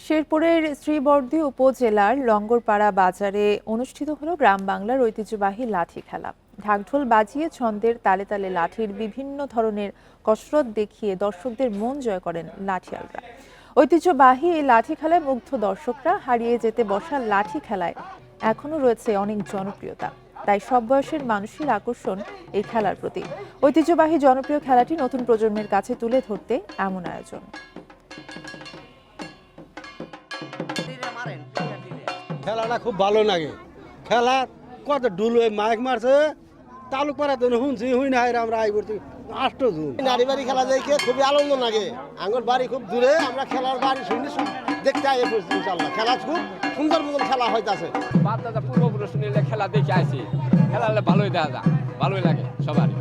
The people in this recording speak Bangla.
শেরপুরের শ্রীবর্ধী উপজেলার লঙ্গরপাড়া বাজারে অনুষ্ঠিত হলো গ্রাম বাংলার ঐতিহ্যবাহী লাঠি খেলা। ঢাকঢোল বাজিয়ে ছন্দের তালে তালে লাঠির বিভিন্ন ধরনের কসরত দেখিয়ে দর্শকদের মন জয় করেন লাঠিয়ালরা। ঐতিহ্যবাহী এই লাঠি খেলায় মুগ্ধ দর্শকরা হারিয়ে যেতে বসা লাঠি খেলায় এখনো রয়েছে অনেক জনপ্রিয়তা। তাই সব বয়সের মানুষের আকর্ষণ এই খেলার প্রতি। ঐতিহ্যবাহী জনপ্রিয় খেলাটি নতুন প্রজন্মের কাছে তুলে ধরতে এমন আয়োজন। খেলাটা খুব ভালো লাগে। খেলা কত ডুল মাইক মারছে তালুক পাড়া তো শুনছি হুই না আমরা আই করছি 8 জুন নারী বাড়ি খেলা দেখে খুবই আনন্দ লাগে। আঙ্গুর বাড়ি খুব দূরে, আমরা খেলার বাড়ি শুনি দেখতে আই পড়ছি। ইনশাআল্লাহ খেলা খুব সুন্দর মতন খেলা হইতাছে। বাপ দাদা পূর্বপুরুষ নিলে খেলা দেখে আসি, খেলা ভালোই দেখা যায়, ভালোই লাগে সবারই।